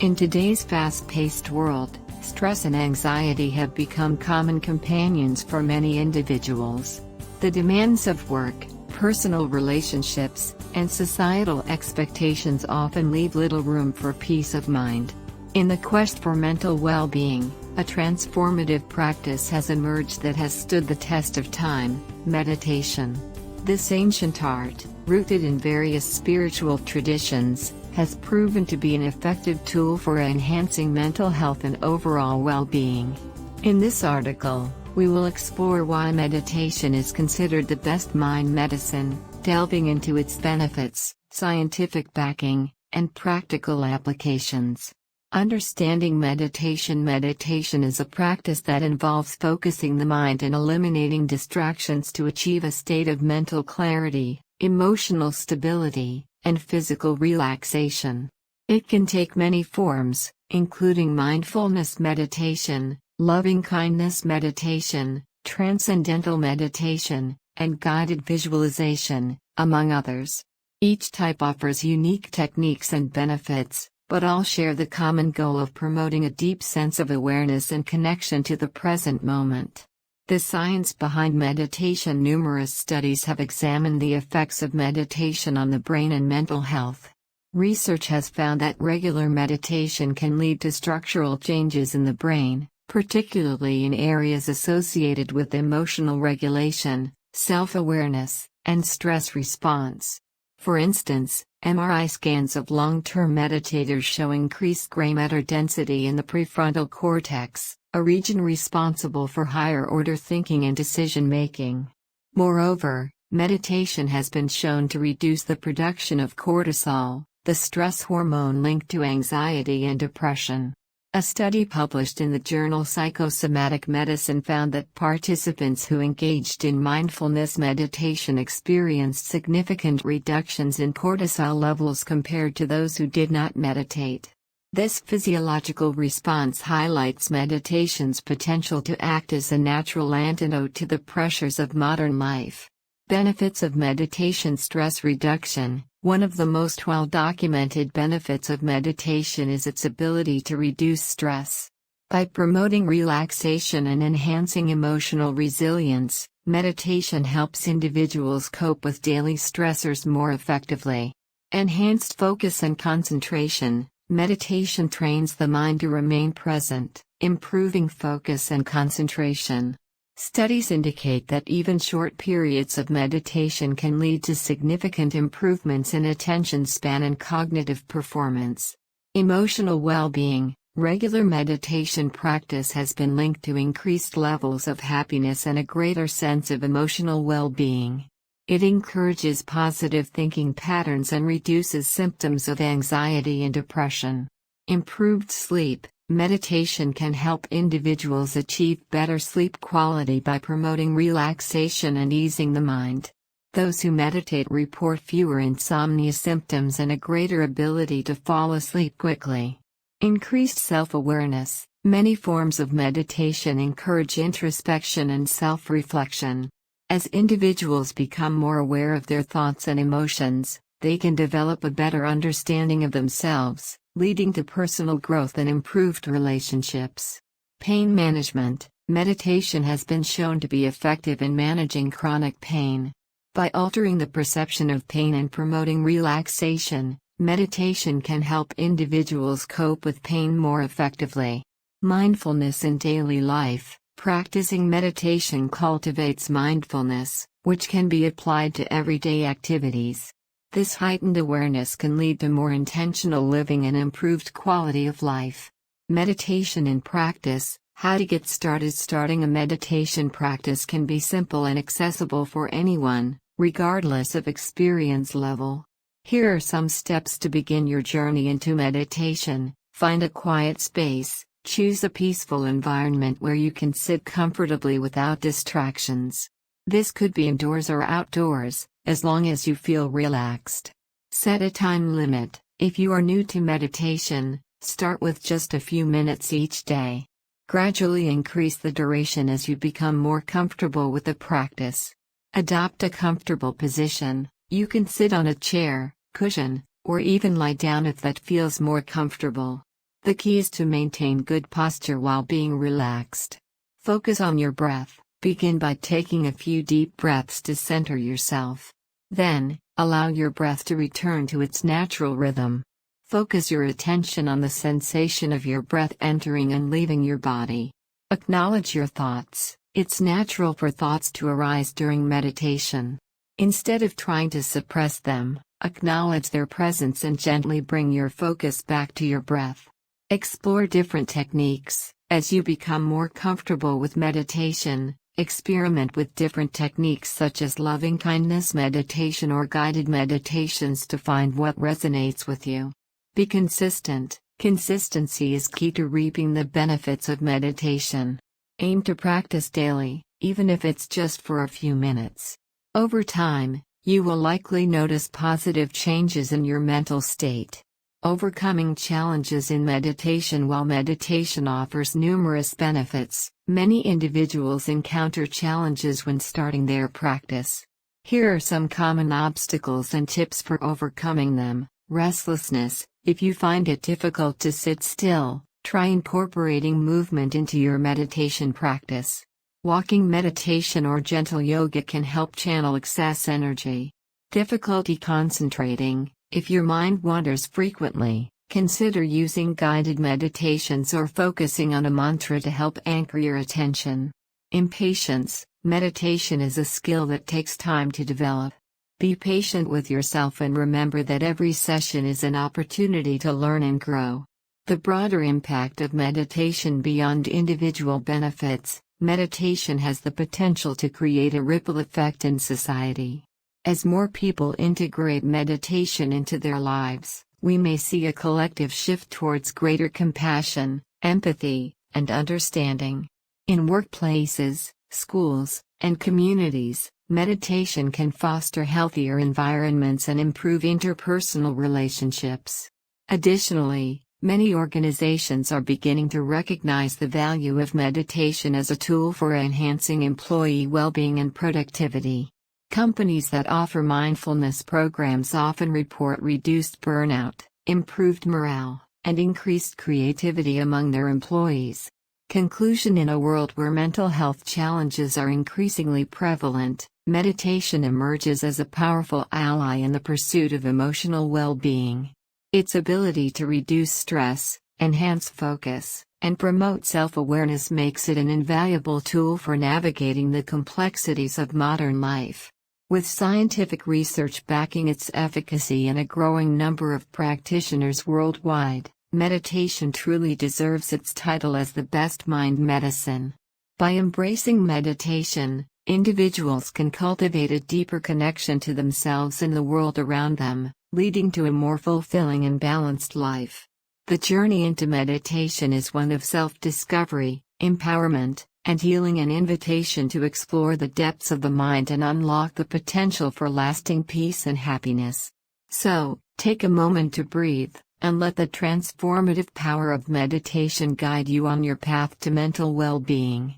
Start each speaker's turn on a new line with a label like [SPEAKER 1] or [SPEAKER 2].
[SPEAKER 1] In today's fast-paced world, stress and anxiety have become common companions for many individuals. The demands of work, personal relationships, and societal expectations often leave little room for peace of mind. In the quest for mental well-being, a transformative practice has emerged that has stood the test of time: meditation. This ancient art, rooted in various spiritual traditions, has proven to be an effective tool for enhancing mental health and overall well-being. In this article, we will explore why meditation is considered the best mind medicine, delving into its benefits, scientific backing, and practical applications. Understanding meditation. Meditation is a practice that involves focusing the mind and eliminating distractions to achieve a state of mental clarity, emotional stability, and physical relaxation. It can take many forms, including mindfulness meditation, loving-kindness meditation, transcendental meditation, and guided visualization, among others. Each type offers unique techniques and benefits, but all share the common goal of promoting a deep sense of awareness and connection to the present moment. The science behind meditation. Numerous studies have examined the effects of meditation on the brain and mental health. Research has found that regular meditation can lead to structural changes in the brain, particularly in areas associated with emotional regulation, self-awareness, and stress response. For instance, MRI scans of long-term meditators show increased gray matter density in the prefrontal cortex, a region responsible for higher-order thinking and decision-making. Moreover, meditation has been shown to reduce the production of cortisol, the stress hormone linked to anxiety and depression. A study published in the journal Psychosomatic Medicine found that participants who engaged in mindfulness meditation experienced significant reductions in cortisol levels compared to those who did not meditate. This physiological response highlights meditation's potential to act as a natural antidote to the pressures of modern life. Benefits of meditation. Stress reduction. One of the most well-documented benefits of meditation is its ability to reduce stress. By promoting relaxation and enhancing emotional resilience, meditation helps individuals cope with daily stressors more effectively. Enhanced focus and concentration. Meditation trains the mind to remain present, improving focus and concentration. Studies indicate that even short periods of meditation can lead to significant improvements in attention span and cognitive performance. Emotional well-being. Regular meditation practice has been linked to increased levels of happiness and a greater sense of emotional well-being. It encourages positive thinking patterns and reduces symptoms of anxiety and depression. Improved sleep. Meditation can help individuals achieve better sleep quality by promoting relaxation and easing the mind. Those who meditate report fewer insomnia symptoms and a greater ability to fall asleep quickly. Increased self-awareness. Many forms of meditation encourage introspection and self-reflection. As individuals become more aware of their thoughts and emotions, they can develop a better understanding of themselves, leading to personal growth and improved relationships. Pain management. Meditation has been shown to be effective in managing chronic pain. By altering the perception of pain and promoting relaxation, meditation can help individuals cope with pain more effectively. Mindfulness in daily life. Practicing meditation cultivates mindfulness, which can be applied to everyday activities. This heightened awareness can lead to more intentional living and improved quality of life. Meditation in practice. How to get started. Starting a meditation practice can be simple and accessible for anyone, regardless of experience level. Here are some steps to begin your journey into meditation. Find a quiet space. Choose a peaceful environment where you can sit comfortably without distractions. This could be indoors or outdoors, as long as you feel relaxed. Set a time limit. If you are new to meditation, start with just a few minutes each day. Gradually increase the duration as you become more comfortable with the practice. Adopt a comfortable position. You can sit on a chair, cushion, or even lie down if that feels more comfortable. The key is to maintain good posture while being relaxed. Focus on your breath. Begin by taking a few deep breaths to center yourself. Then, allow your breath to return to its natural rhythm. Focus your attention on the sensation of your breath entering and leaving your body. Acknowledge your thoughts. It's natural for thoughts to arise during meditation. Instead of trying to suppress them, acknowledge their presence and gently bring your focus back to your breath. Explore different techniques. As you become more comfortable with meditation, experiment with different techniques such as loving-kindness meditation or guided meditations to find what resonates with you. Be consistent. Consistency is key to reaping the benefits of meditation. Aim to practice daily, even if it's just for a few minutes. Over time, you will likely notice positive changes in your mental state. Overcoming challenges in meditation. While meditation offers numerous benefits, many individuals encounter challenges when starting their practice. Here are some common obstacles and tips for overcoming them. Restlessness. If you find it difficult to sit still, try incorporating movement into your meditation practice. Walking meditation or gentle yoga can help channel excess energy. Difficulty concentrating. If your mind wanders frequently, consider using guided meditations or focusing on a mantra to help anchor your attention. Impatience. Meditation is a skill that takes time to develop. Be patient with yourself and remember that every session is an opportunity to learn and grow. The broader impact of meditation. Beyond individual benefits, meditation has the potential to create a ripple effect in society. As more people integrate meditation into their lives, we may see a collective shift towards greater compassion, empathy, and understanding. In workplaces, schools, and communities, meditation can foster healthier environments and improve interpersonal relationships. Additionally, many organizations are beginning to recognize the value of meditation as a tool for enhancing employee well-being and productivity. Companies that offer mindfulness programs often report reduced burnout, improved morale, and increased creativity among their employees. Conclusion. In a world where mental health challenges are increasingly prevalent, meditation emerges as a powerful ally in the pursuit of emotional well-being. Its ability to reduce stress, enhance focus, and promote self-awareness makes it an invaluable tool for navigating the complexities of modern life. With scientific research backing its efficacy and a growing number of practitioners worldwide, meditation truly deserves its title as the best mind medicine. By embracing meditation, individuals can cultivate a deeper connection to themselves and the world around them, leading to a more fulfilling and balanced life. The journey into meditation is one of self-discovery, empowerment, and healing, an invitation to explore the depths of the mind and unlock the potential for lasting peace and happiness. So, take a moment to breathe, and let the transformative power of meditation guide you on your path to mental well-being.